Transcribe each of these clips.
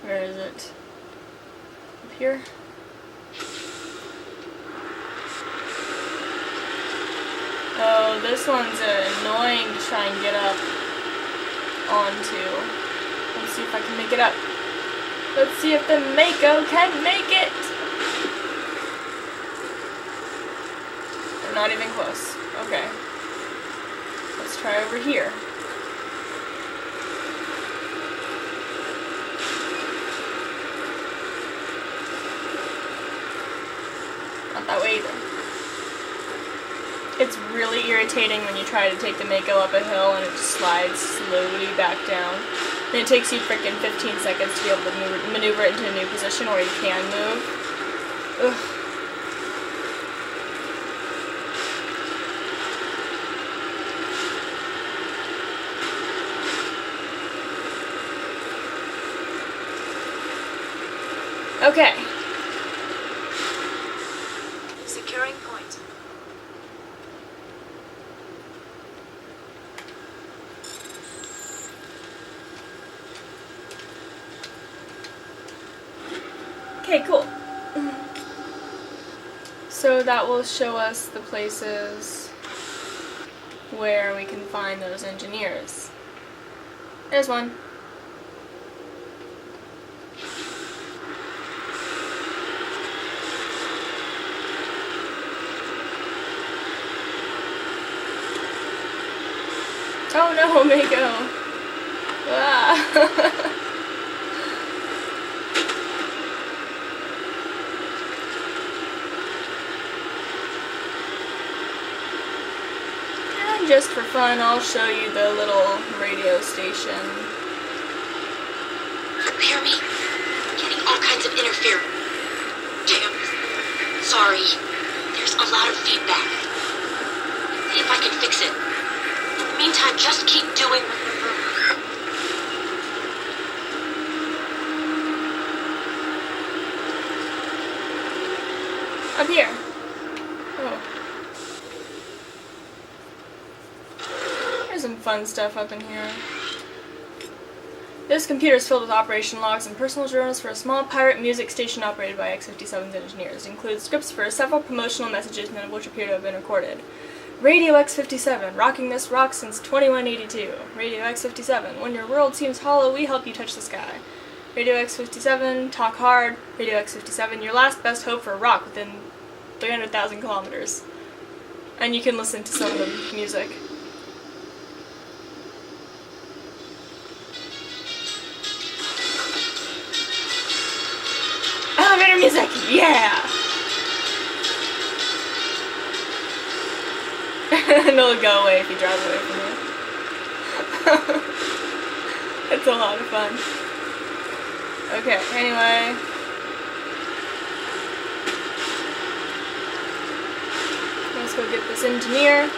Where is it? Up here? Oh, this one's annoying to try and get up onto. Let's see if I can make it up. Let's see if the Mako can make it! Not even close. Okay. Let's try over here. Not that way either. It's really irritating when you try to take the Mako up a hill and it just slides slowly back down. And it takes you frickin' 15 seconds to be able to maneuver it into a new position where you can move. Ugh. Okay. Securing point. Okay, cool. So that will show us the places where we can find those engineers. There's one. Oh no, Mako! Ah. And just for fun, I'll show you the little radio station. Hear me? I'm getting all kinds of interference. Damn. Sorry. There's a lot of feedback. See if I can fix it. In the meantime, just keep doing what Up here. Oh. There's some fun stuff up in here. This computer is filled with operation logs and personal journals for a small pirate music station operated by X-57's engineers. It includes scripts for several promotional messages, none of which appear to have been recorded. Radio X-57, rocking this rock since 2182. Radio X-57, when your world seems hollow, we help you touch the sky. Radio X-57, talk hard. Radio X-57, your last best hope for rock within 300,000 kilometers. And you can listen to some of the music. Elevator music! Yeah! And it'll go away if you drive away from it. It's a lot of fun. Okay, anyway. Let's go get this engineer.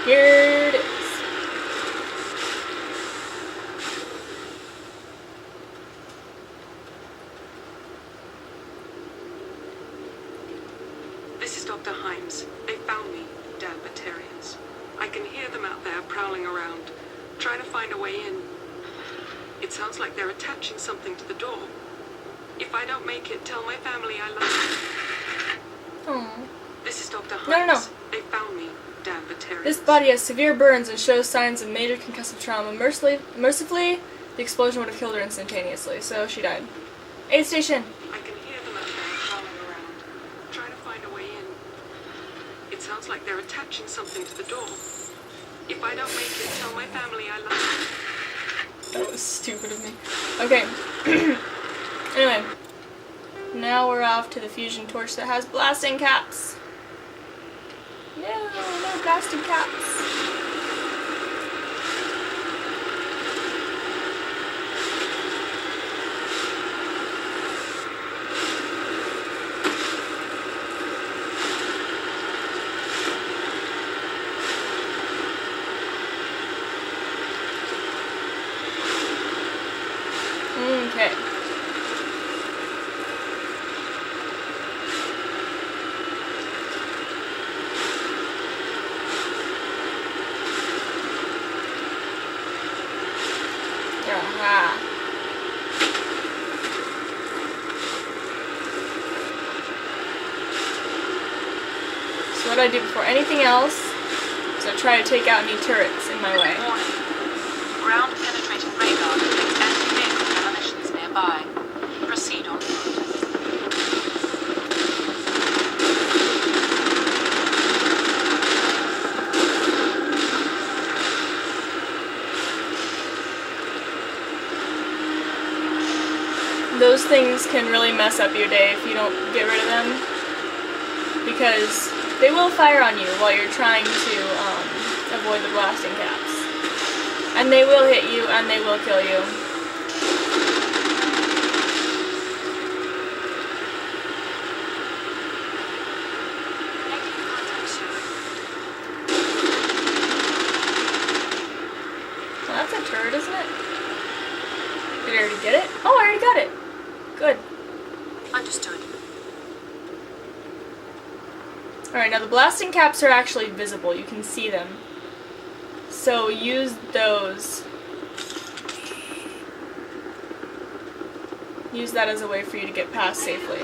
Here it is. This is Dr. Himes. They found me, damn Batarians. I can hear them out there prowling around, trying to find a way in. It sounds like they're attaching something to the door. If I don't make it, tell my family I love them. Oh. This is Dr. Himes. No. They found me, damn Batarians. This body has severe burns and shows signs of major concussive trauma. Mercifully, the explosion would have killed her instantaneously, so she died. Aid station! I can hear them out there prowling around, trying to find a way in. It sounds like they're attaching something to the door. If I don't make it, tell my family I love them. That was stupid of me. Okay. Anyway. Now we're off to the fusion torch that has blasting caps. No blasting caps. Okay. Aha. So what do I do before anything else is I try to take out any turrets in my way. Warning. Ground penetrating radar detects anti-vehicle demolitions nearby. Proceed on foot. Those things can really mess up your day if you don't get rid of them, because they will fire on you while you're trying to avoid the blasting caps. And they will hit you and they will kill you. Well, that's a turret, isn't it? Did I already get it? Oh, I already got it. Good. Understood. Alright, now the blasting caps are actually visible. You can see them. So use those. Use that as a way for you to get past safely.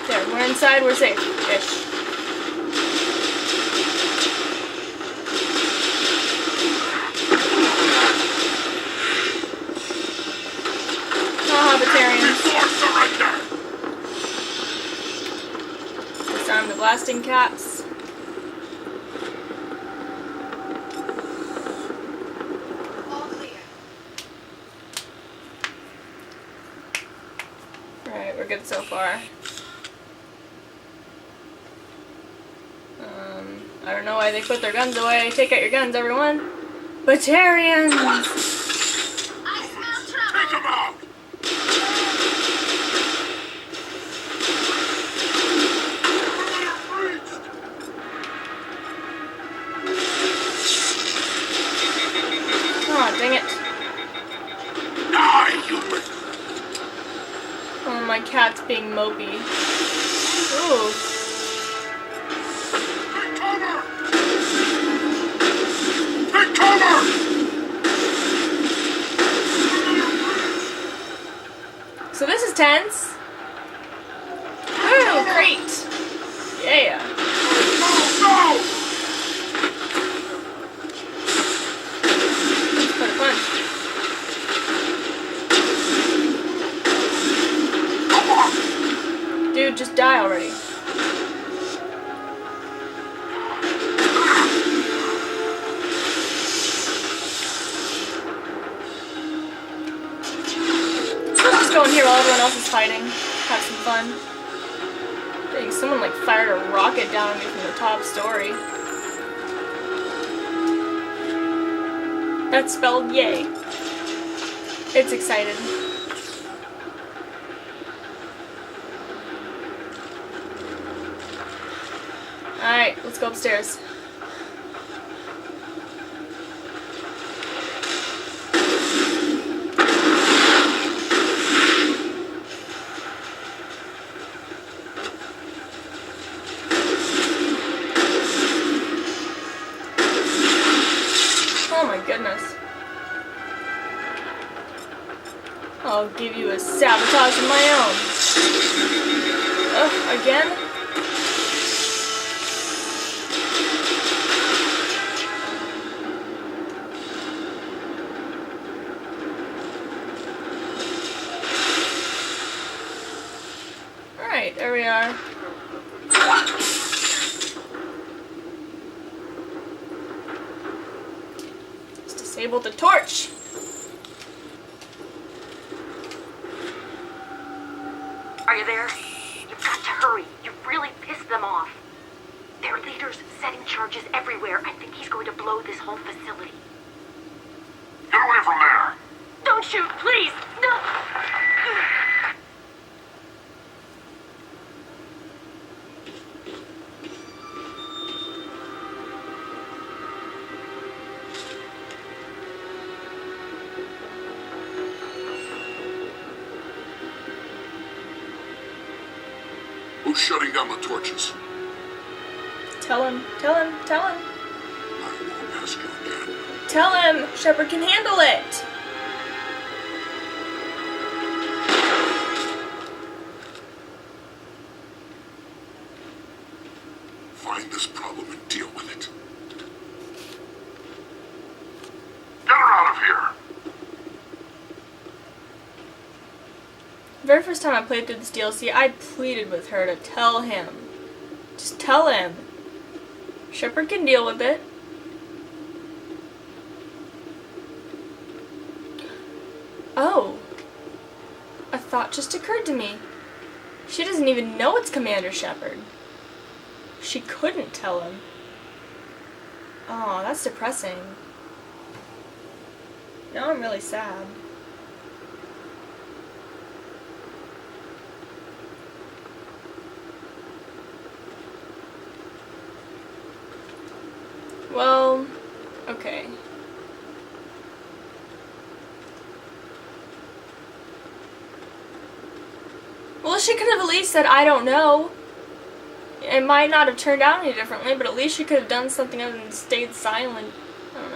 There, we're inside, we're safe-ish. Disarm the blasting caps. Alright, we're good so far. I don't know why they put their guns away. Take out your guns, everyone. Batarians! Take him out! Oh, dang it. Die, human! Oh, my cat's being mopey. Ooh. Take cover! So this is tense. Ooh, great. Yeah. No! Put a punch. Dude, just die already. Let's just go in here while everyone else is fighting. Have some fun. Dang, someone like fired a rocket down on me from the top story. That's spelled yay. It's excited. Alright, let's go upstairs. Oh my goodness. I'll give you a sabotage of my own. Ugh, again? Alright, there we are. Let's disable the torch. Are you there? You've got to hurry. You've really pissed them off. Their leader's setting charges everywhere. I think he's going to blow this whole facility. Get away from there! Don't shoot, please! No! Who's shutting down the torches? Tell him, tell him, tell him. I won't ask you again. Tell him Shepard can handle it. Find this problem and deal with it. Get her out of here! The very first time I played through this DLC, I pleaded with her to tell him. Just tell him. Shepard can deal with it. Oh. A thought just occurred to me. She doesn't even know it's Commander Shepard. She couldn't tell him. Oh, that's depressing. Now I'm really sad. Well, okay. Well, she could have at least said, I don't know. It might not have turned out any differently, but at least she could have done something other than stayed silent. I don't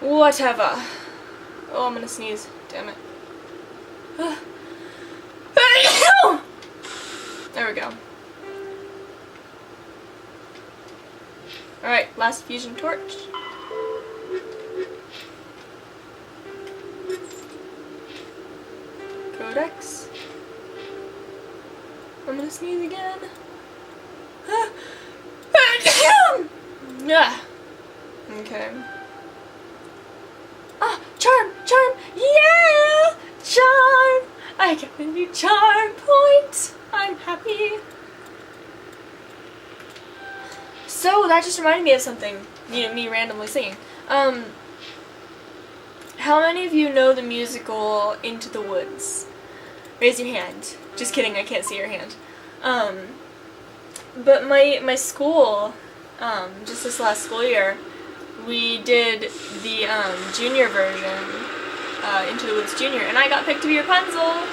know. Whatever. Oh, I'm gonna sneeze. Damn it. There we go. Alright, last fusion torch. Codex. I'm gonna sneeze again. Okay. Ah, charm! Charm! Yeah! Charm! I got a new charm point! I'm happy. So, that just reminded me of something. You know, me randomly singing. How many of you know the musical Into the Woods? Raise your hand. Just kidding, I can't see your hand. But my school, just this last school year, we did the junior version, Into the Woods Junior, and I got picked to be Rapunzel.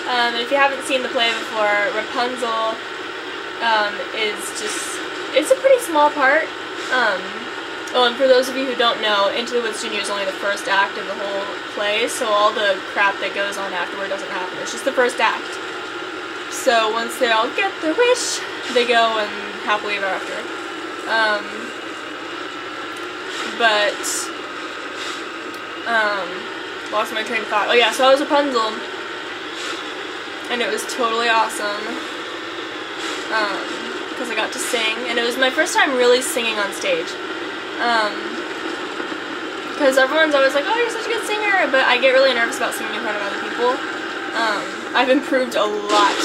And if you haven't seen the play before, Rapunzel is just, it's a pretty small part. Oh, and for those of you who don't know, Into the Woods Junior is only the first act of the whole play, so all the crap that goes on afterward doesn't happen. It's just the first act. So once they all get their wish, they go and happily ever after. Lost my train of thought. Oh yeah, so I was Rapunzel, and it was totally awesome. Because I got to sing, and it was my first time really singing on stage. Because everyone's always like, oh, you're such a good singer, but I get really nervous about singing in front of other people. I've improved a lot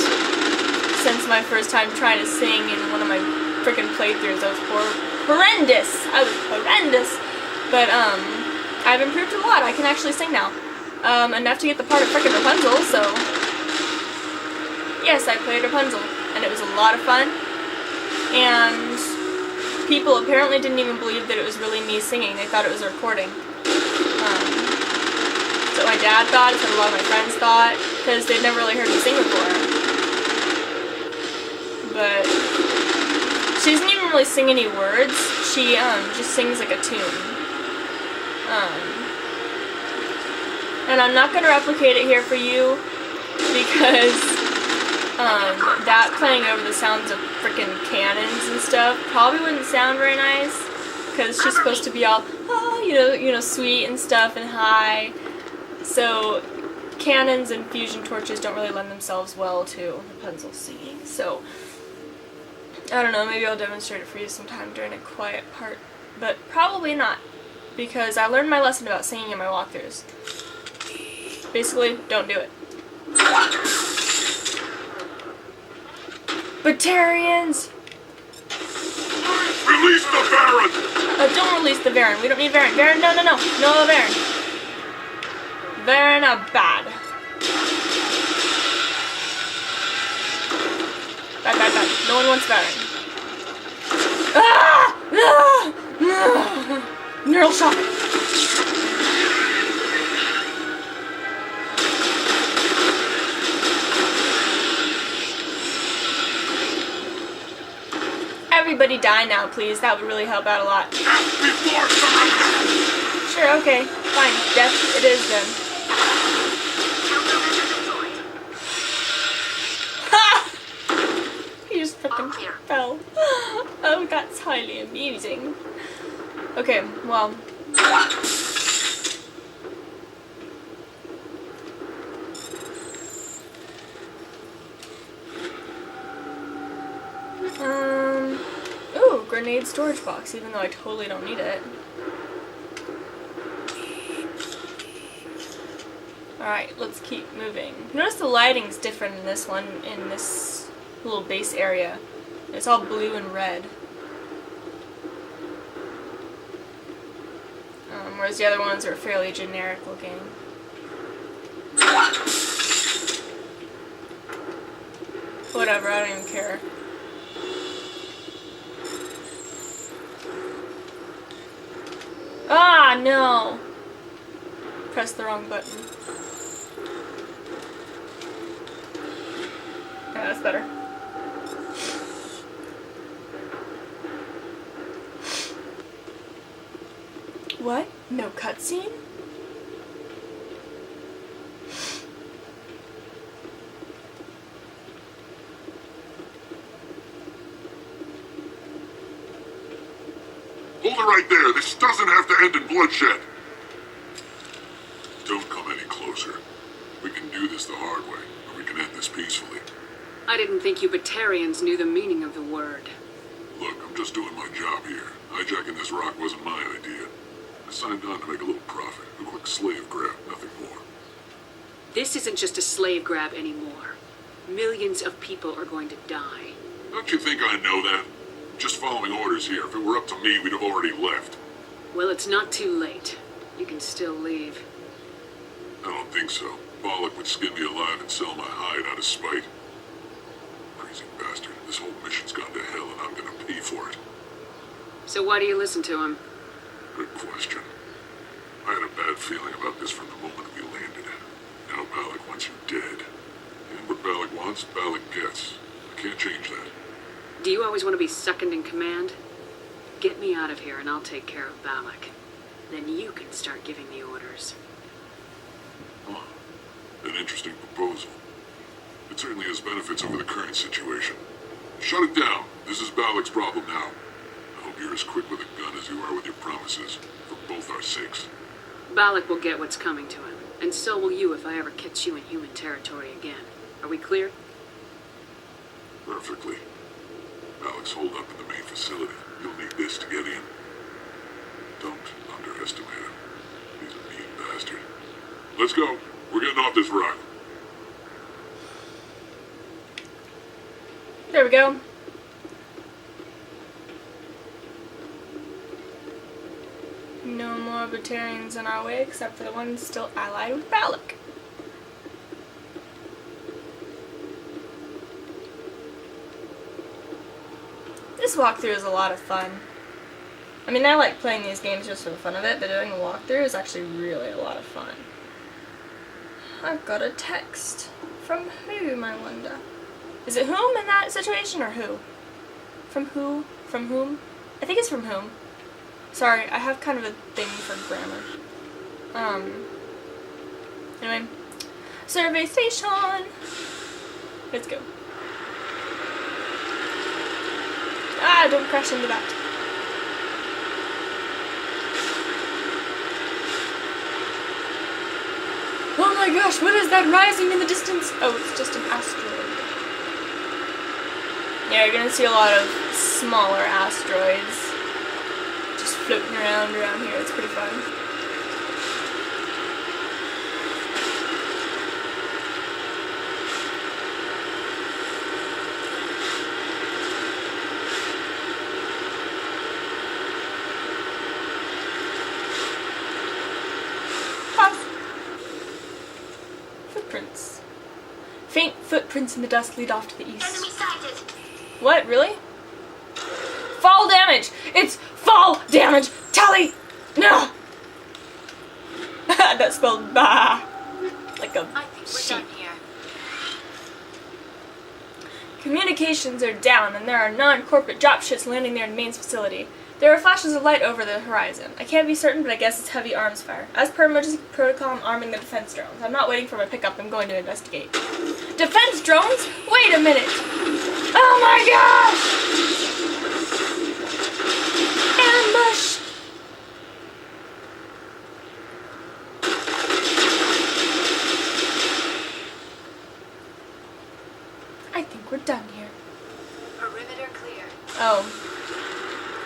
since my first time trying to sing in one of my freaking playthroughs. I was horrendous! I was horrendous! But, I've improved a lot. I can actually sing now. Enough to get the part of frickin' Rapunzel, so... Yes, I played Rapunzel, and it was a lot of fun. And people apparently didn't even believe that it was really me singing. They thought it was a recording. So my dad thought, so a lot of my friends thought, because they'd never really heard me sing before. But she doesn't even really sing any words. She just sings like a tune. And I'm not going to replicate it here for you because that playing over the sounds of freaking cannons and stuff probably wouldn't sound very nice, because she's supposed to be all, oh, you know, sweet and stuff and high. So cannons and fusion torches don't really lend themselves well to Rapunzel singing. So I don't know, maybe I'll demonstrate it for you sometime during a quiet part, but probably not, because I learned my lesson about singing in my walkthroughs. Basically, don't do it. Batarians! Release the Baron! Don't release the Varen. We don't need Varen. Varen, no, no, no. No Varen. Varen are bad. Bad, bad, bad. No one wants Varen. Ah! Ah! Ah! Neural shock. Everybody die now, please. That would really help out a lot. Before surrender! Sure, okay. Fine. Death it is then. Ha! He just fucking fell. Oh, that's highly amusing. Okay, well. Ooh, grenade storage box, even though I totally don't need it. Alright, let's keep moving. Notice the lighting's different in this one, in this little base area. It's all blue and red. Whereas the other ones are fairly generic looking. Whatever, I don't even care. Ah, no! Press the wrong button. Yeah, that's better. What? No cutscene? Hold it right there. This doesn't have to end in bloodshed. Don't come any closer. We can do this the hard way, or we can end this peacefully. I didn't think you Batarians knew the meaning of the word. Look, I'm just doing my job here. Hijacking this rock wasn't my idea. I signed on to make a little profit. A quick slave grab, nothing more. This isn't just a slave grab anymore. Millions of people are going to die. Don't you think I know that? Just following orders here. If it were up to me, we'd have already left. Well, it's not too late. You can still leave. I don't think so. Balak would skin me alive and sell my hide out of spite. Crazy bastard. This whole mission's gone to hell and I'm gonna pay for it. So why do you listen to him? Good question. I had a bad feeling about this from the moment we landed. Now Balak wants you dead. And what Balak wants, Balak gets. I can't change that. Do you always want to be second in command? Get me out of here and I'll take care of Balak. Then you can start giving the orders. Huh. An interesting proposal. It certainly has benefits over the current situation. Shut it down. This is Balak's problem now. I hope you're as quick with a gun as you are with your promises, for both our sakes. Balak will get what's coming to him, and so will you if I ever catch you in human territory again. Are we clear? Perfectly. Balak's holed up in the main facility. You'll need this to get in. Don't underestimate him. He's a mean bastard. Let's go. We're getting off this rock. There we go. No more Batarians in our way, except for the ones still allied with Balak. This walkthrough is a lot of fun. I mean, I like playing these games just for the fun of it, but doing a walkthrough is actually really a lot of fun. I've got a text. From whom, I wonder? Is it whom in that situation, or who? From who? From whom? I think it's from whom. Sorry, I have kind of a thing for grammar. Anyway. Survey station! Let's go. Ah, don't crash into that. Oh my gosh, what is that rising in the distance? Oh, it's just an asteroid. Yeah, you're gonna see a lot of smaller asteroids just floating around here. It's pretty fun. Faint footprints in the dust lead off to the east. Enemy sighted. What, really? Fall damage! It's fall damage! Tally! No! That spelled bah! Like a I think we're sheep. done here. Communications are down, and there are non-corporate dropships landing near the main facility. There are flashes of light over the horizon. I can't be certain, but I guess it's heavy arms fire. As per emergency protocol, I'm arming the defense drones. I'm not waiting for my pickup. I'm going to investigate. Defense drones? Wait a minute! Oh my gosh! Ambush! I think we're done here. Perimeter clear. Oh.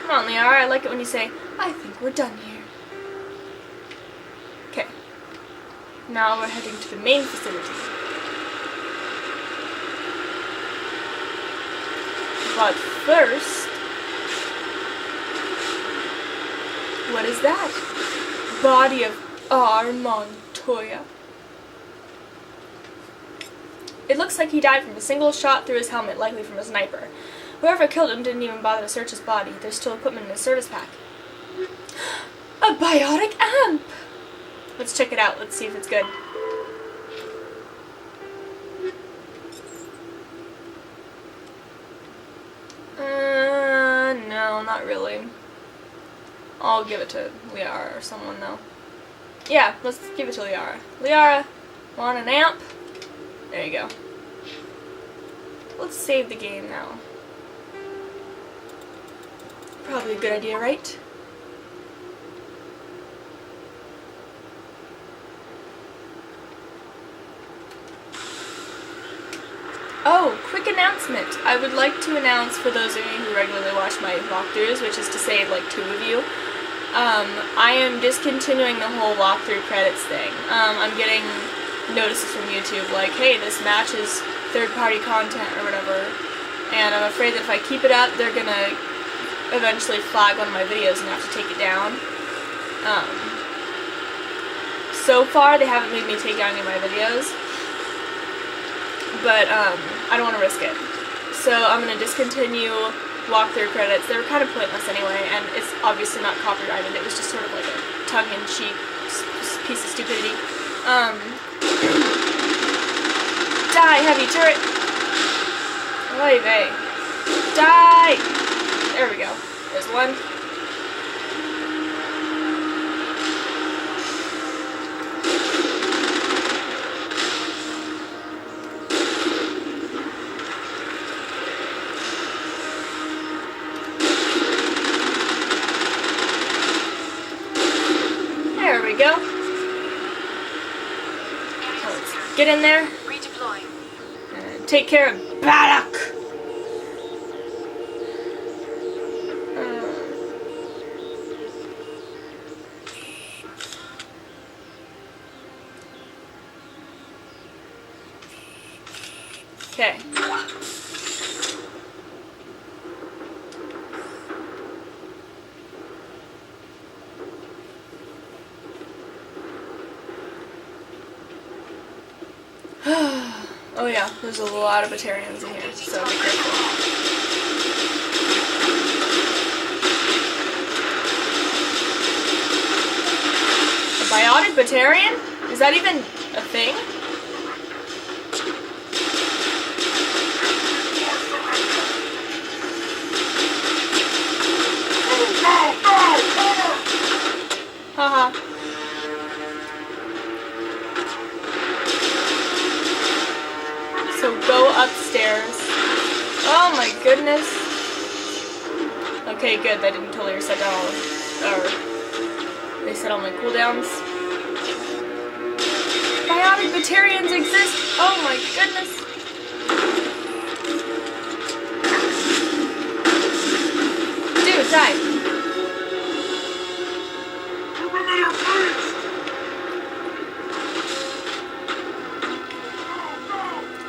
Come on, Liara. I like it when you say, I think we're done here. Okay. Now we're heading to the main facility. But first... What is that? Body of R. Montoya. It looks like he died from a single shot through his helmet, likely from a sniper. Whoever killed him didn't even bother to search his body. There's still equipment in his service pack. A biotic amp! Let's check it out. Let's see if it's good. No, not really. I'll give it to Liara or someone, though. Yeah, let's give it to Liara. Liara, want an amp? There you go. Let's save the game now. Probably a good idea, right? Oh, quick announcement. I would like to announce for those of you who regularly watch my walkthroughs, which is to say like 2 of you, I am discontinuing the whole walkthrough credits thing. I'm getting notices from YouTube like, hey, this match is third-party content or whatever, and I'm afraid that if I keep it up, they're gonna eventually flag one of my videos and have to take it down. So far, they haven't made me take down any of my videos, but I don't want to risk it. So I'm gonna discontinue walkthrough credits. They were kind of pointless anyway, and it's obviously not copyrighted. It was just sort of like a tongue-in-cheek piece of stupidity. Die, heavy turret! Oy vey. Die! There we go. There's one. There we go. So let's get in there. Redeploying. And take care of Baddock! Okay. Oh yeah, there's a lot of Batarians in here, so be careful. A biotic Batarian? Is that even a thing? Haha. So go upstairs. Oh my goodness. Okay, good. That didn't totally reset down all or reset all my cooldowns. Biotic Batarians exist! Oh my goodness! Dude, die!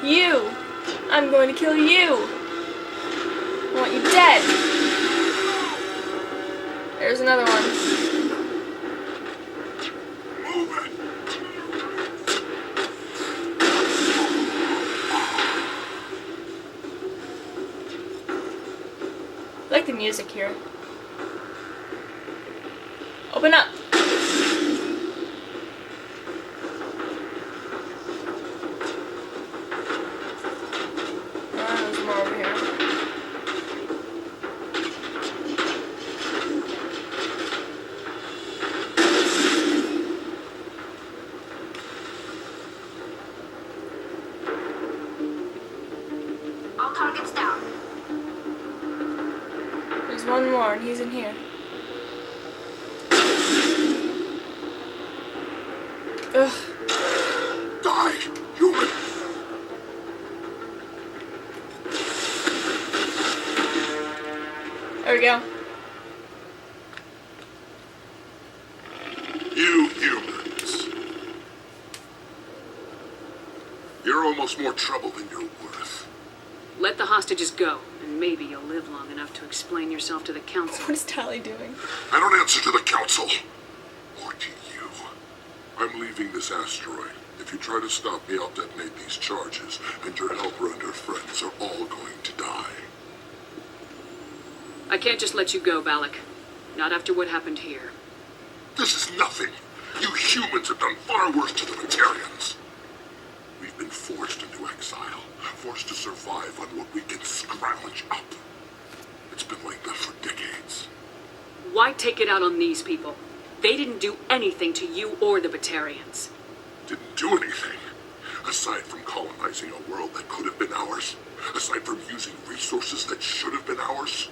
You! I'm going to kill you! I want you dead! There's another one. music here. Open up! There's more over here. All targets down. There's one more, and he's in here. Ugh. Die, human! There we go. You humans. You're almost more trouble than you're worth. Let the hostages go, and maybe you'll live long enough to explain yourself to the council. What is Tally doing? I don't answer to the council. Or to you. I'm leaving this asteroid. If you try to stop me, I'll detonate these charges, and your helper and her friends are all going to die. I can't just let you go, Valak. Not after what happened here. This is nothing. You humans have done far worse to the Batarians. We've been forced into exile, forced to survive on what we can scrounge up. It's been like that for decades. Why take it out on these people? They didn't do anything to you or the Batarians. Didn't do anything. Aside from colonizing a world that could have been ours, aside from using resources that should have been ours,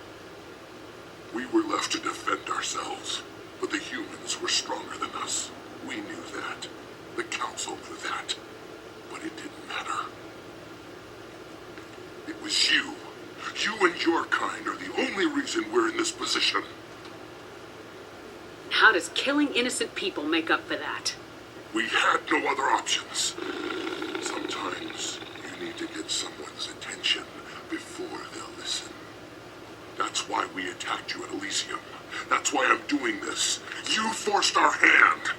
we were left to defend ourselves. But the humans were stronger than us. We knew that. The council knew that. But it didn't matter. It was you. You and your kind are the only reason we're in this position. How does killing innocent people make up for that? We had no other options. Sometimes you need to get someone's attention before they'll listen. That's why we attacked you at Elysium. That's why I'm doing this. You forced our hand.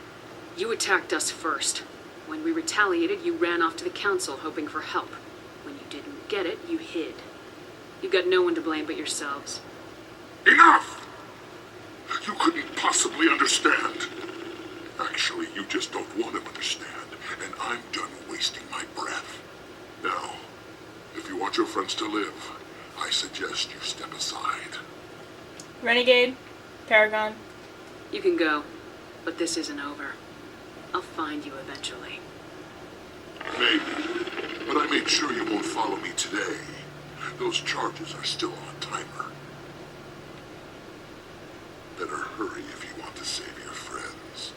You attacked us first. When we retaliated, you ran off to the council hoping for help. When you didn't get it, you hid. You've got no one to blame but yourselves. Enough! You couldn't possibly understand. Actually, you just don't want to understand, and I'm done wasting my breath. Now, if you want your friends to live, I suggest you step aside. Renegade, Paragon. You can go, but this isn't over. I'll find you eventually. Maybe, but I made sure you won't follow me today. Those charges are still on timer. Better hurry if you want to save your friends.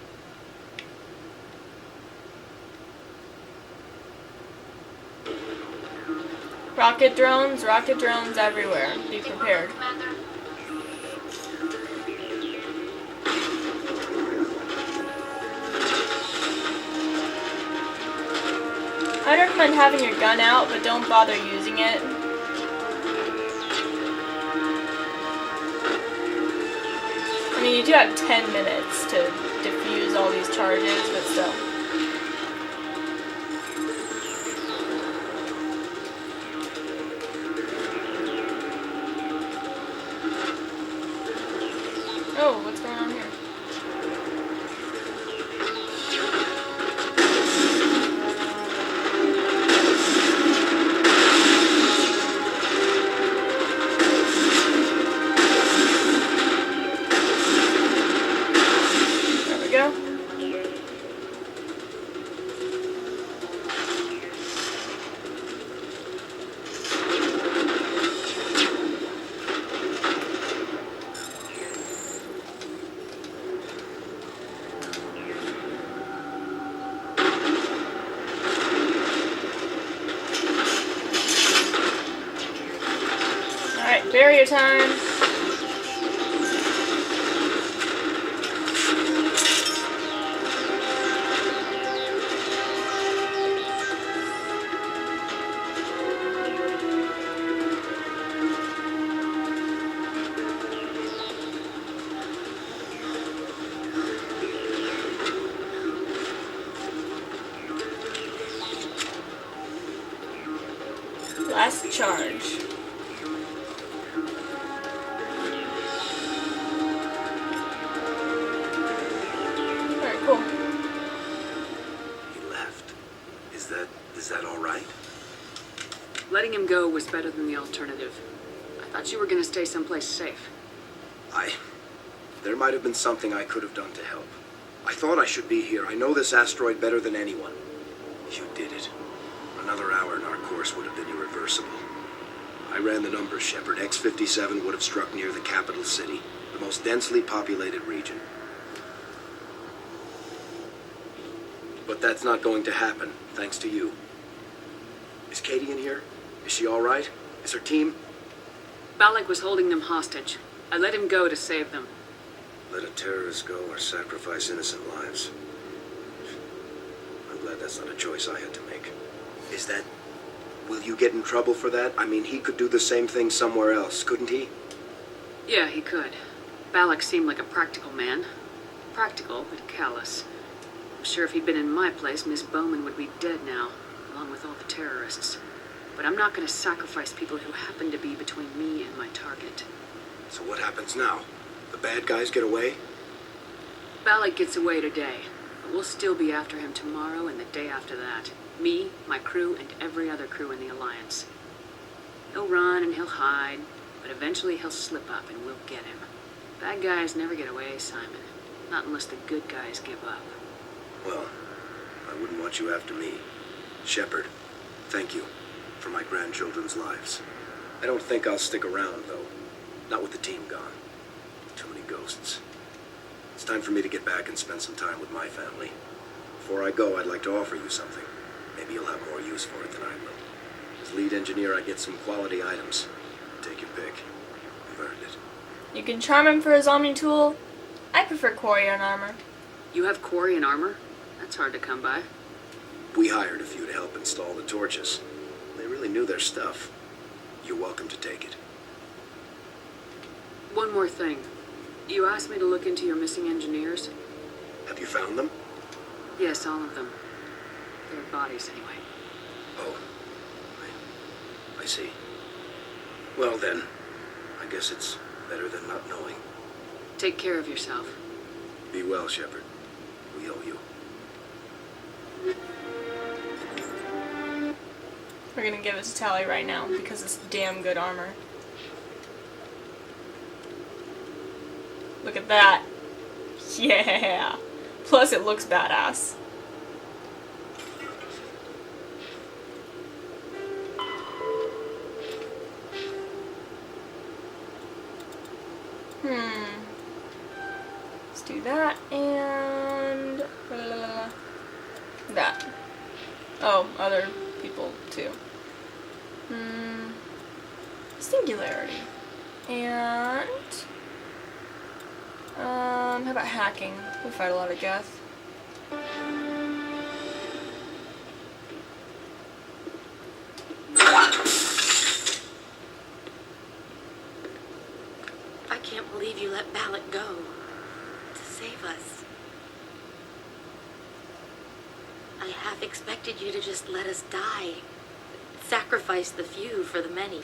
Rocket drones everywhere. Be prepared. Commander. I'd recommend having your gun out, but don't bother using it. I mean, you do have 10 minutes to defuse all these charges, but still. Oh, what's going on here? There we go. Alright, barrier time. Last charge. Letting him go was better than the alternative. I thought you were gonna stay someplace safe. There might have been something I could have done to help. I thought I should be here. I know this asteroid better than anyone. You did it. Another hour and our course would have been irreversible. I ran the numbers, Shepard. X-57 would have struck near the capital city, the most densely populated region. But that's not going to happen, thanks to you. Is Katie in here? Is she all right? Is her team? Balak was holding them hostage. I let him go to save them. Let a terrorist go or sacrifice innocent lives. I'm glad that's not a choice I had to make. Is that... Will you get in trouble for that? I mean, he could do the same thing somewhere else, couldn't he? Yeah, he could. Balak seemed like a practical man. Practical, but callous. I'm sure if he'd been in my place, Miss Bowman would be dead now, along with all the terrorists. But I'm not going to sacrifice people who happen to be between me and my target. So what happens now? The bad guys get away? Balak gets away today, but we'll still be after him tomorrow and the day after that. Me, my crew, and every other crew in the Alliance. He'll run and he'll hide, but eventually he'll slip up and we'll get him. Bad guys never get away, Simon. Not unless the good guys give up. Well, I wouldn't want you after me. Shepard, thank you for my grandchildren's lives. I don't think I'll stick around, though. Not with the team gone. Too many ghosts. It's time for me to get back and spend some time with my family. Before I go, I'd like to offer you something. Maybe you'll have more use for it than I will. As lead engineer, I get some quality items. Take your pick. You've earned it. You can charm him for his Omni tool. I prefer Quarian armor. You have Quarian armor? That's hard to come by. We hired a few to help install the torches. They really knew their stuff. You're welcome to take it. One more thing. You asked me to look into your missing engineers? Have you found them? Yes, all of them. Their bodies, anyway. Oh. I see. Well then, I guess it's better than not knowing. Take care of yourself. Be well, Shepard. We owe you. We're gonna give it to Tali right now because it's damn good armor. Look at that. Yeah. Plus it looks badass. Let's do that and that. Oh, other people too. Singularity. And how about hacking? We fight a lot of Geth. I can't believe you let Balak go to save us. I half expected you to just let us die. Sacrifice the few for the many.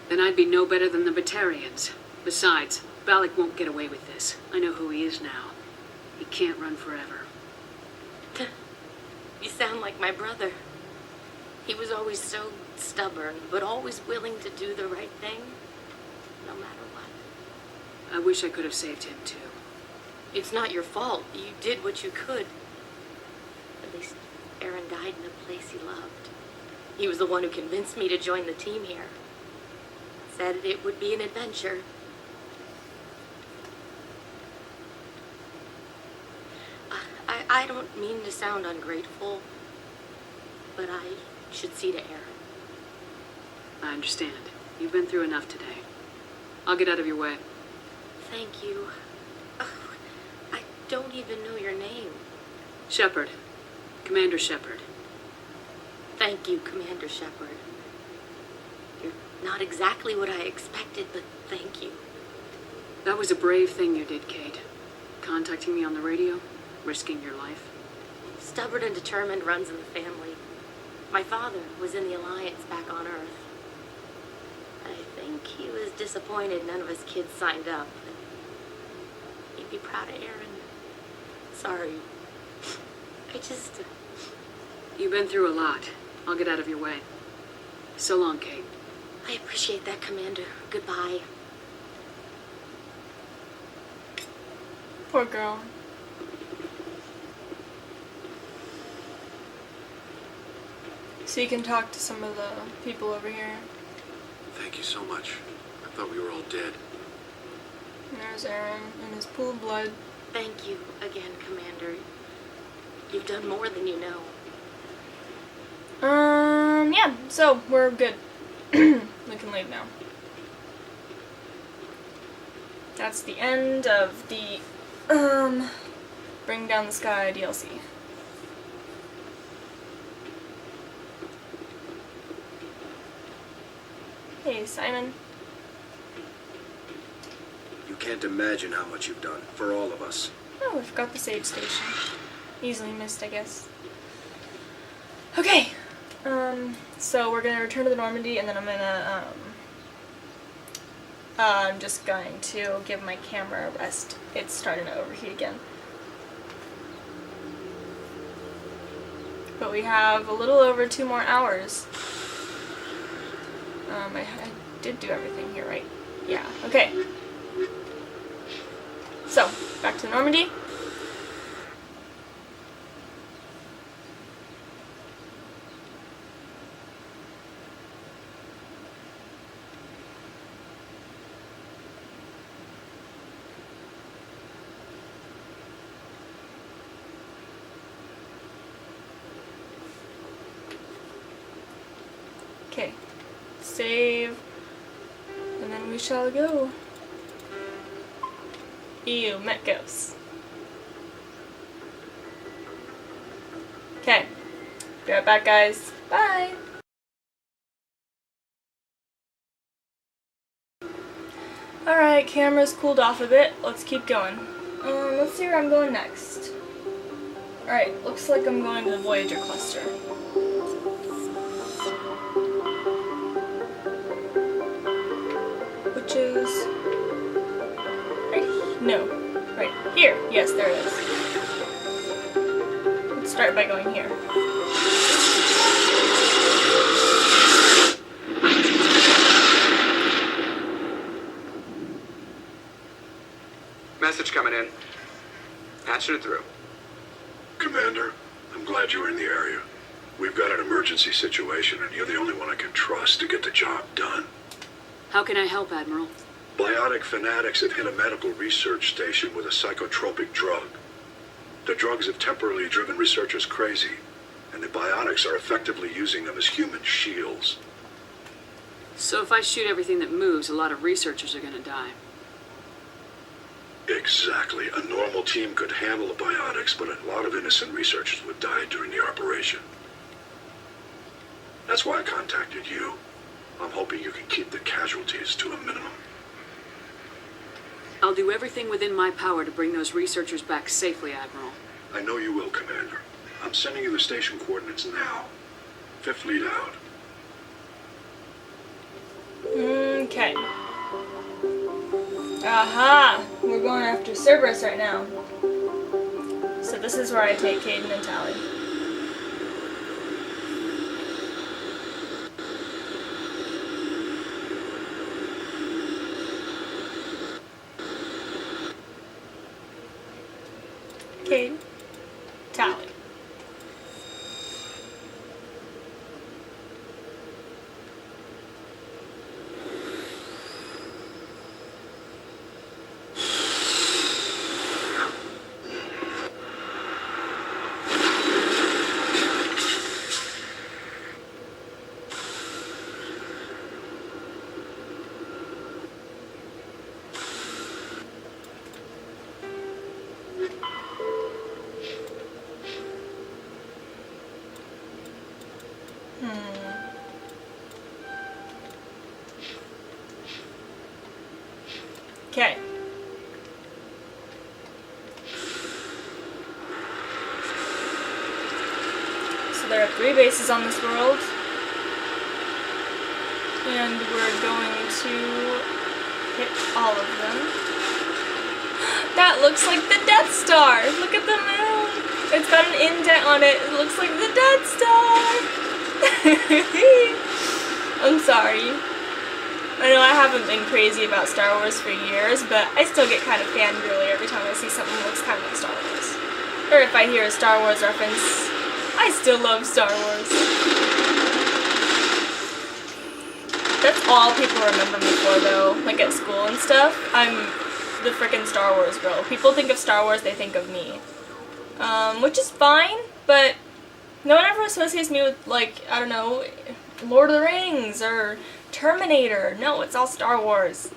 Then I'd be no better than the Batarians. Besides, Balak won't get away with this. I know who he is now. He can't run forever. You sound like my brother. He was always so stubborn, but always willing to do the right thing, no matter what. I wish I could have saved him, too. It's not your fault. You did what you could. At least Aaron died in a place he loved. He was the one who convinced me to join the team here. Said it would be an adventure. I don't mean to sound ungrateful, but I should see to Aaron. I understand. You've been through enough today. I'll get out of your way. Thank you. Oh, I don't even know your name. Shepard. Commander Shepard. Thank you, Commander Shepard. You're not exactly what I expected, but thank you. That was a brave thing you did, Kate. Contacting me on the radio, risking your life. Stubborn and determined runs in the family. My father was in the Alliance back on Earth. I think he was disappointed none of his kids signed up. He'd be proud of Aaron. Sorry. You've been through a lot. I'll get out of your way. So long, Kate. I appreciate that, Commander. Goodbye. Poor girl. So you can talk to some of the people over here. Thank you so much. I thought we were all dead. And there's Aaron in his pool of blood. Thank you again, Commander. You've done more than you know. Yeah, so we're good. We can leave now. That's the end of the, Bring Down the Sky DLC. Hey, Simon. You can't imagine how much you've done for all of us. Oh, we forgot the save station. Easily missed, I guess. Okay. So we're gonna return to the Normandy, and then I'm just going to give my camera a rest. It's starting to overheat again. But we have a little over 2 more hours. I did do everything here, right? Yeah, okay. So, back to the Normandy. Okay, save, and then we shall go. Ew, met ghosts. Okay, be right back, guys. Bye! Alright, camera's cooled off a bit. Let's keep going. Let's see where I'm going next. Alright, looks like I'm going to the Voyager cluster. Which is right here. Yes, there it is. Let's start by going here. Message coming in. Patching it through. Commander, I'm glad you were in the area. We've got an emergency situation, and you're the only one I can trust to get the job done. How can I help, Admiral? Biotic fanatics have hit a medical research station with a psychotropic drug. The drugs have temporarily driven researchers crazy, and the biotics are effectively using them as human shields. So if I shoot everything that moves, a lot of researchers are gonna die. Exactly. A normal team could handle the biotics, but a lot of innocent researchers would die during the operation. That's why I contacted you. I'm hoping you can keep the casualties to a minimum. I'll do everything within my power to bring those researchers back safely, Admiral. I know you will, Commander. I'm sending you the station coordinates now. Fifth lead out. Okay. Aha! We're going after Cerberus right now. So this is where I take Caden and Tally. Caden, Tally. Okay. So there are 3 bases on this world. And we're going to hit all of them. That looks like the Death Star! Look at the moon! It's got an indent on it. It looks like the Death Star! I'm sorry. I know I haven't been crazy about Star Wars for years, but I still get kind of fangirly every time I see something that looks kind of like Star Wars. Or if I hear a Star Wars reference, I still love Star Wars. That's all people remember me for, though. Like at school and stuff, I'm the frickin' Star Wars girl. People think of Star Wars, they think of me. Which is fine, but no one ever associates me with, like, I don't know, Lord of the Rings or Terminator. No, it's all Star Wars.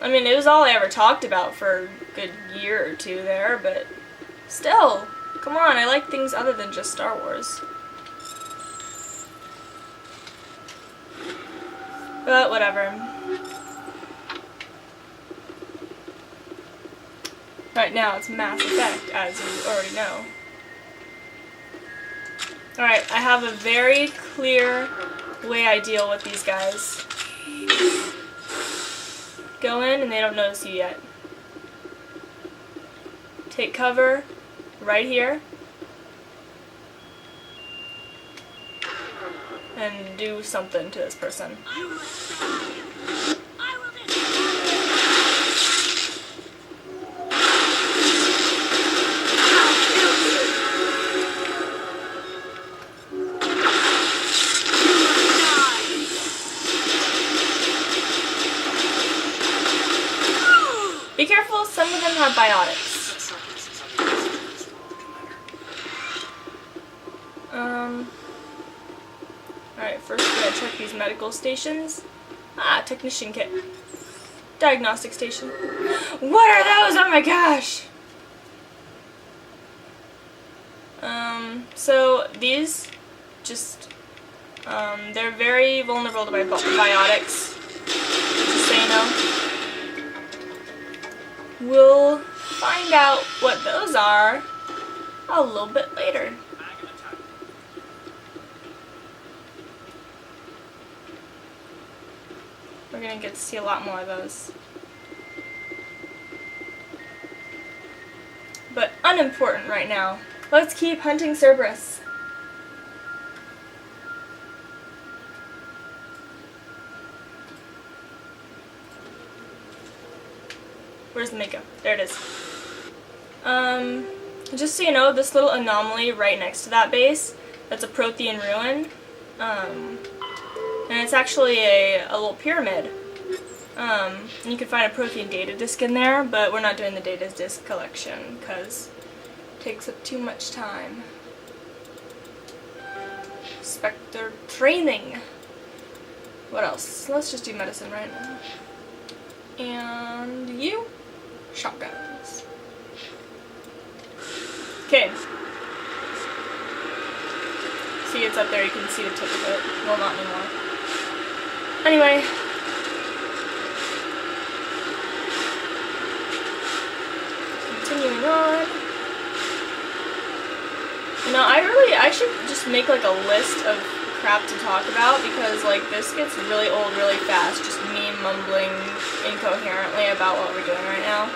I mean, it was all I ever talked about for a good year or two there, but still, come on, I like things other than just Star Wars. But whatever. Right now it's Mass Effect, as you already know. Alright, I have a very clear way I deal with these guys. Go in and they don't notice you yet. Take cover right here. And do something to this person. Be careful, some of them have biotics. Alright, first we're gonna check these medical stations. Ah, technician kit. Diagnostic station. What are those? Oh my gosh! So these just, they're very vulnerable to biotics. Just so you know. We'll find out what those are a little bit later. We're gonna get to see a lot more of those. But unimportant right now. Let's keep hunting Cerberus. Where's the makeup? There it is. Just so you know, this little anomaly right next to that base, that's a Prothean ruin. And it's actually a little pyramid. And you can find a Prothean data disk in there, but we're not doing the data disk collection because it takes up too much time. Spectre training. What else? Let's just do medicine right now. And you? Shotguns. Okay. See, it's up there. You can see the tip of it. Well, not anymore. Anyway. Continuing on. You know, I should just make like a list of crap to talk about because like this gets really old really fast. Just me mumbling incoherently about what we're doing right now.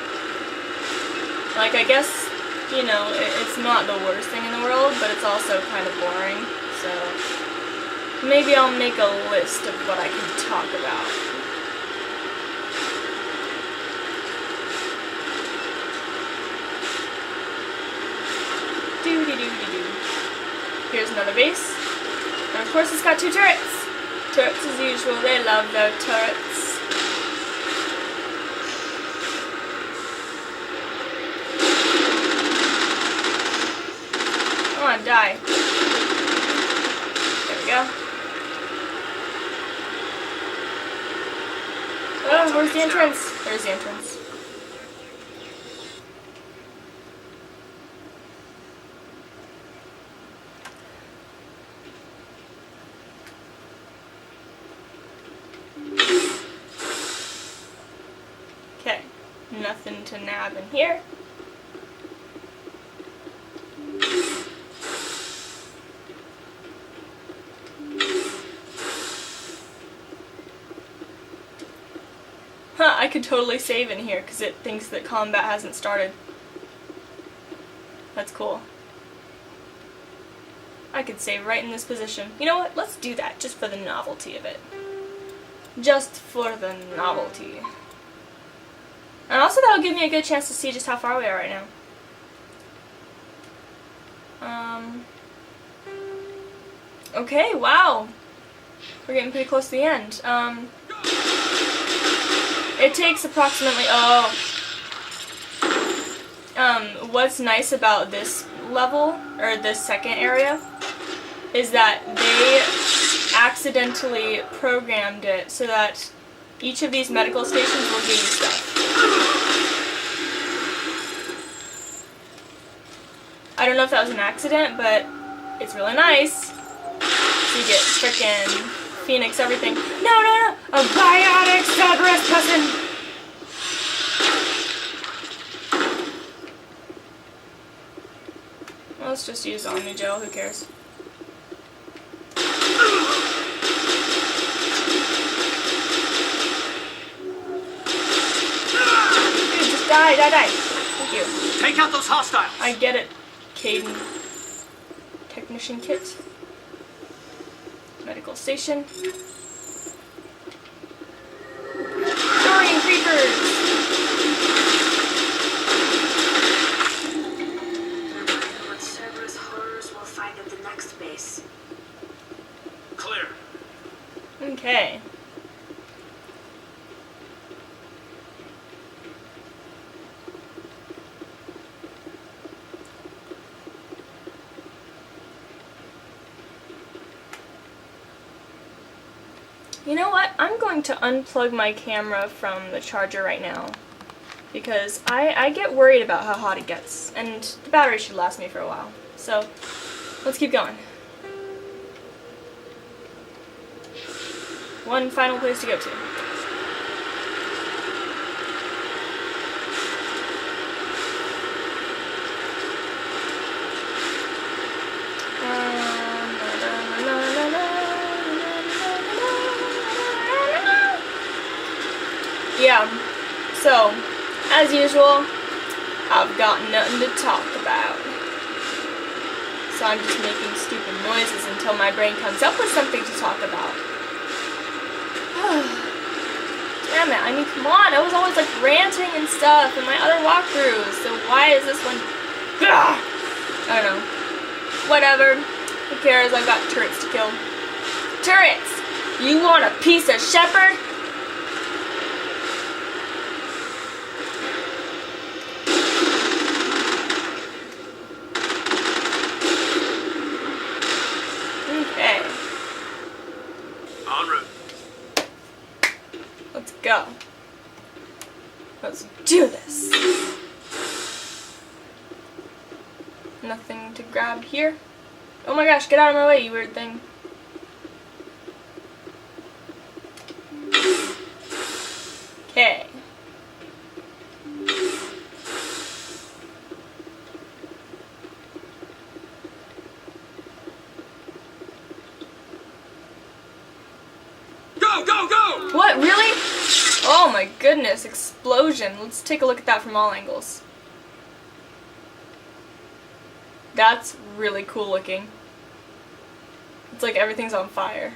Like, I guess, you know, it's not the worst thing in the world, but it's also kind of boring. So maybe I'll make a list of what I can talk about. Doo-dee-doo-dee-doo. Here's another base. And of course it's got two turrets. Turrets as usual, they love their turrets. Come on, die. There we go. Oh, where's the entrance? There's the entrance. Okay, nothing to nab in here. Huh, I could totally save in here because it thinks that combat hasn't started. That's cool. I could save right in this position. You know what? Let's do that, just for the novelty of it. Just for the novelty. And also that'll give me a good chance to see just how far we are right now. Okay, wow. We're getting pretty close to the end. It takes approximately, what's nice about this level, or this second area, is that they accidentally programmed it so that each of these medical stations will give you stuff. I don't know if that was an accident, but it's really nice. So you get frickin' Phoenix everything. No! A biotic Cerberus person! Well, let's just use Omnigel, who cares? Dude, just die. Thank you. Take out those hostiles! I get it, Caden. Technician kit. Medical station. Dorian creepers! What Cerberus horrors we'll find at the next base. Clear. Okay. You know what? I'm going to unplug my camera from the charger right now because I get worried about how hot it gets, and the battery should last me for a while. So, let's keep going. One final place to go to. Yeah, so, as usual, I've got nothing to talk about. So I'm just making stupid noises until my brain comes up with something to talk about. Damn it, I mean, come on, I was always like ranting and stuff in my other walkthroughs, so why is this one... Ugh! I don't know. Whatever. Who cares, I've got turrets to kill. Turrets! You want a piece of Shepard? Okay. En route. Let's go. Let's do this. Nothing to grab here. Oh my gosh, get out of my way, you weird thing. Okay. Go! What, really? Oh my goodness, explosion. Let's take a look at that from all angles. That's really cool looking. It's like everything's on fire.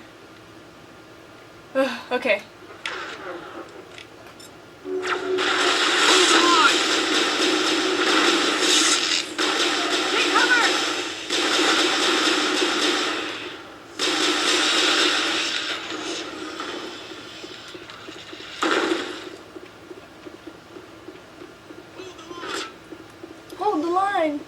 Ugh, okay. Take cover! Hold the line.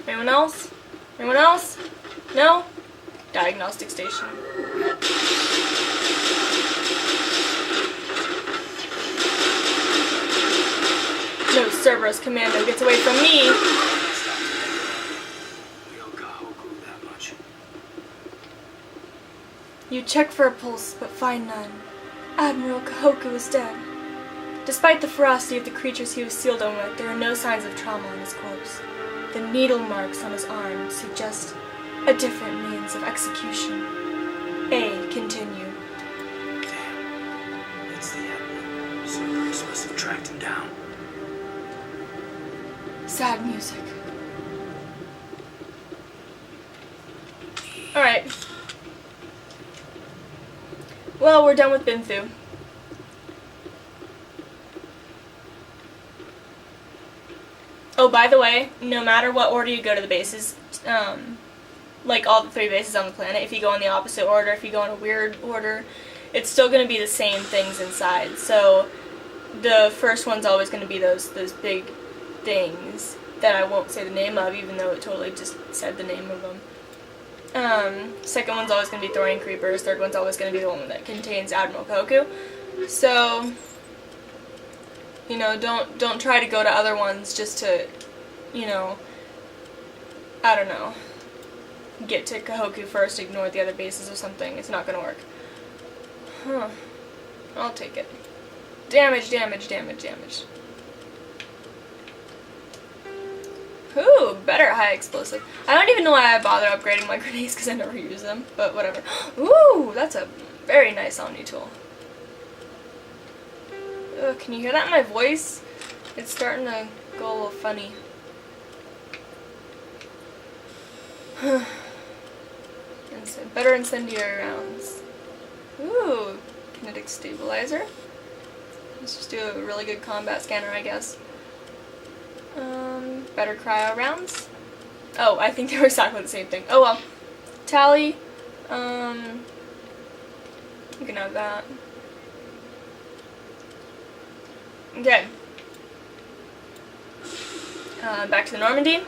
Anyone else? Anyone else? No? Diagnostic station. No Cerberus commando gets away from me. We owe Kahoku that much. You check for a pulse, but find none. Admiral Kahoku is dead. Despite the ferocity of the creatures he was sealed on with, there are no signs of trauma on his corpse. The needle marks on his arm suggest a different means of execution. A. Continue. Damn. It's the Admiral. Cerberus must have tracked him down. sad music. Alright. Well, we're done with Binthu. Oh, by the way, no matter what order you go to the bases, like all the 3 bases on the planet, if you go in the opposite order, if you go in a weird order, it's still going to be the same things inside. So the first one's always going to be those big things that I won't say the name of, even though it totally just said the name of them. Second one's always going to be Thorian Creepers. Third one's always going to be the one that contains Admiral Koku. So, you know, don't try to go to other ones just to, you know, I don't know, get to Kahoku first, ignore the other bases or something. It's not going to work. Huh. I'll take it. Damage, damage, damage, damage. Ooh, better high explosive. I don't even know why I bother upgrading my grenades because I never use them, but whatever. Ooh, that's a very nice Omni tool. Ugh, can you hear that in my voice? It's starting to go a little funny. Better incendiary rounds. Ooh, kinetic stabilizer. Let's just do a really good combat scanner, I guess. Better cryo rounds. Oh, I think they were exactly the same thing. Oh well. Tally. You can have that. Okay. Back to the Normandy.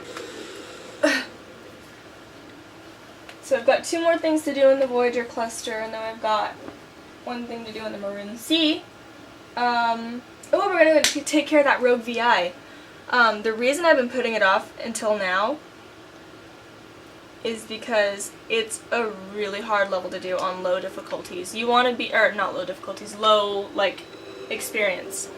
So I've got 2 more things to do in the Voyager cluster, and then I've got 1 thing to do in the Maroon Sea. Oh, we're going to take care of that rogue VI. The reason I've been putting it off until now is because it's a really hard level to do on low difficulties. You want to be, or not low difficulties, low, like, experience.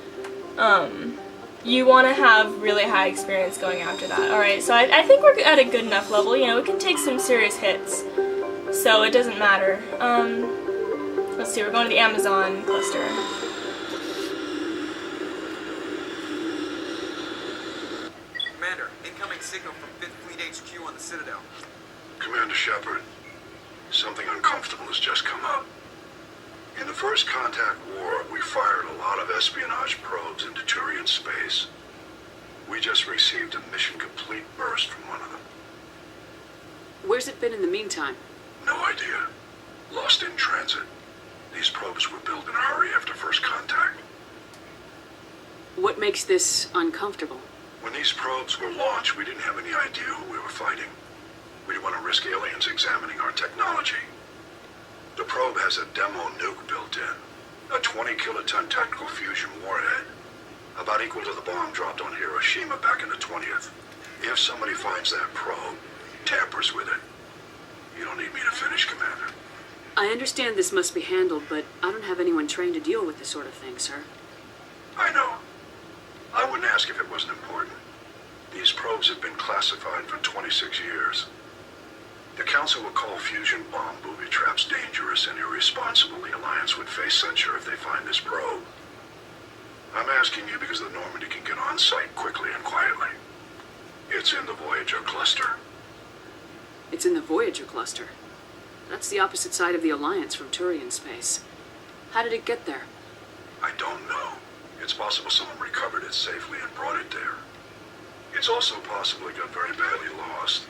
You want to have really high experience going after that. Alright, so I think we're at a good enough level. You know, we can take some serious hits, so it doesn't matter. Let's see, we're going to the Amazon cluster. Commander, incoming signal from 5th Fleet HQ on the Citadel. Commander Shepard, something uncomfortable has just come up. In the First Contact War, we fired a lot of espionage probes into Turian space. We just received a mission complete burst from one of them. Where's it been in the meantime? No idea. Lost in transit. These probes were built in a hurry after First Contact. What makes this uncomfortable? When these probes were launched, we didn't have any idea who we were fighting. We didn't want to risk aliens examining our technology. The probe has a demo nuke built in. A 20-kiloton tactical fusion warhead. About equal to the bomb dropped on Hiroshima back in the 20th. If somebody finds that probe, tampers with it, you don't need me to finish, Commander. I understand this must be handled, but I don't have anyone trained to deal with this sort of thing, sir. I know. I wouldn't ask if it wasn't important. These probes have been classified for 26 years. The Council will call fusion bomb booby traps dangerous and irresponsible. The Alliance would face censure if they find this probe. I'm asking you because the Normandy can get on site quickly and quietly. It's in the Voyager cluster. It's in the Voyager cluster. That's the opposite side of the Alliance from Turian space. How did it get there? I don't know. It's possible someone recovered it safely and brought it there. It's also possible it got very badly lost.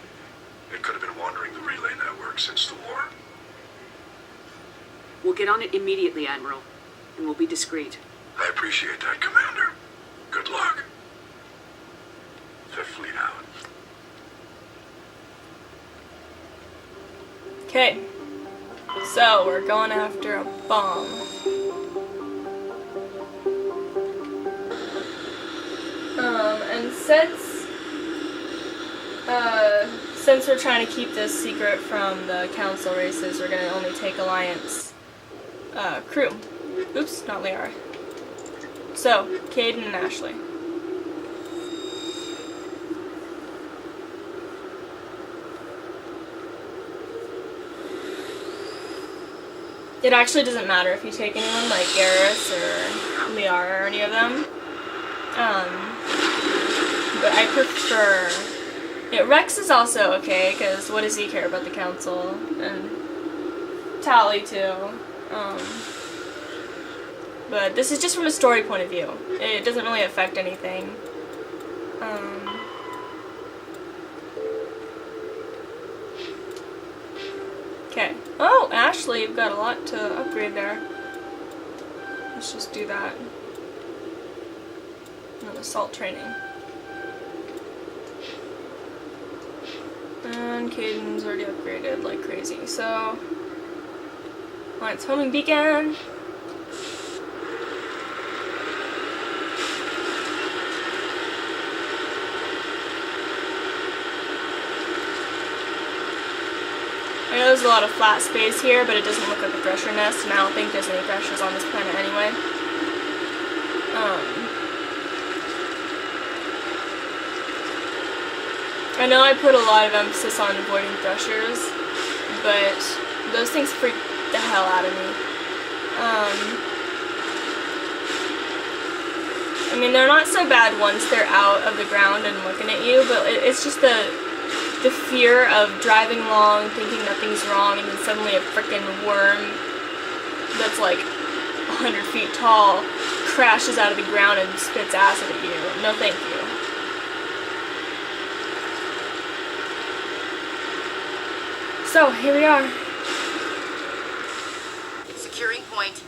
It could have been wandering the relay network since the war. We'll get on it immediately, Admiral, and we'll be discreet. I appreciate that, Commander. Good luck. Fifth Fleet out. Okay. So, we're going after a bomb. And since we're trying to keep this secret from the Council races, we're gonna only take Alliance crew. Oops, not Liara. So, Caden and Ashley. It actually doesn't matter if you take anyone like Garrus or Liara or any of them. but I prefer... Yeah, Rex is also okay, because what does he care about the council? And Tally, too. But this is just from a story point of view. It doesn't really affect anything. Okay. Oh, Ashley, you've got a lot to upgrade there. Let's just do that. And assault training. And Caden's already upgraded like crazy, so... Alliance homing beacon! I know there's a lot of flat space here, but it doesn't look like a Thresher nest, and I don't think there's any Threshers on this planet anyway. I know I put a lot of emphasis on avoiding Threshers, but those things freak the hell out of me. I mean, they're not so bad once they're out of the ground and looking at you, but it's just the fear of driving along, thinking nothing's wrong, and then suddenly a frickin' worm that's like 100 feet tall crashes out of the ground and spits acid at you. No thank you. So, here we are. Securing point.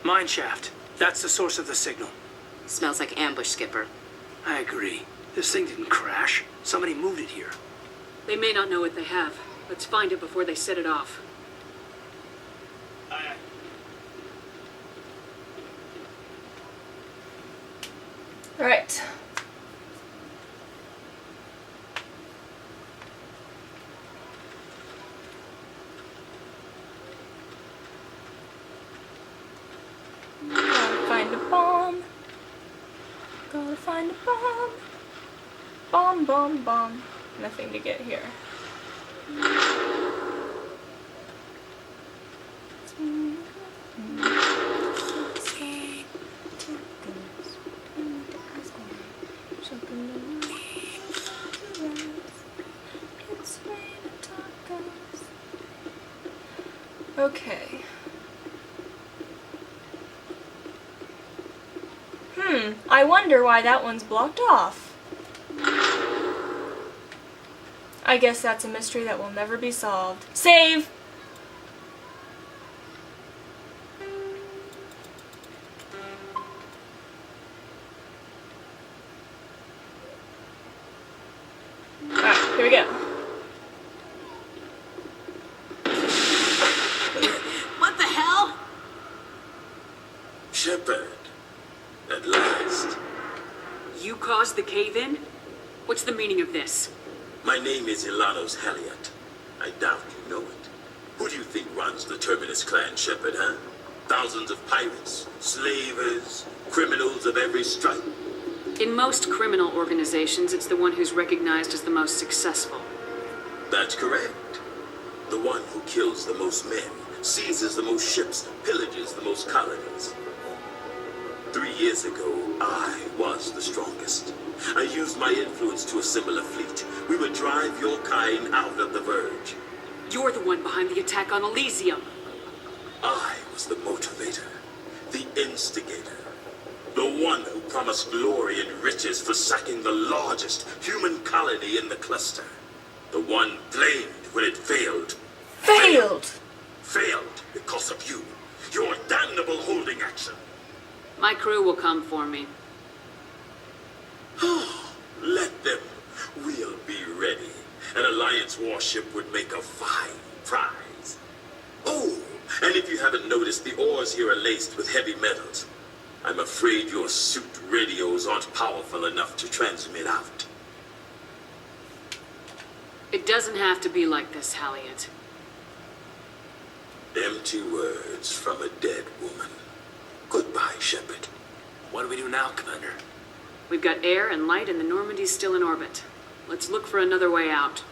Mine shaft. That's the source of the signal. Smells like ambush, Skipper. I agree. This thing didn't crash. Somebody moved it here. They may not know what they have. Let's find it before they set it off. Aye. Alright. Gotta find a bomb. Gotta find a bomb. Bomb, bomb, bomb. Nothing to get here. Okay. I wonder why that one's blocked off. I guess that's a mystery that will never be solved. Save! Alright, here we go. What the hell? Shepard, at last. You caused the cave-in? What's the meaning of this? My name is Ilanos Haliat. I doubt you know it. Who do you think runs the Terminus clan, Shepard, huh? Thousands of pirates, slavers, criminals of every stripe. In most criminal organizations, it's the one who's recognized as the most successful. That's correct. The one who kills the most men, seizes the most ships, pillages the most colonies. 3 years ago, I was the strongest. I used my influence to assemble a fleet. We would drive your kind out of the Verge. You're the one behind the attack on Elysium. I was the motivator, the instigator, the one who promised glory and riches for sacking the largest human colony in the cluster. The one blamed when it failed. Failed! Failed because of you. Your damnable holding action. My crew will come for me. Let them. We'll be ready. An Alliance warship would make a fine prize. Oh, and if you haven't noticed, the ores here are laced with heavy metals. I'm afraid your suit radios aren't powerful enough to transmit out. It doesn't have to be like this, Haliat. Empty words from a dead woman. Goodbye, Shepard. What do we do now, Commander? We've got air and light, and the Normandy's still in orbit. Let's look for another way out.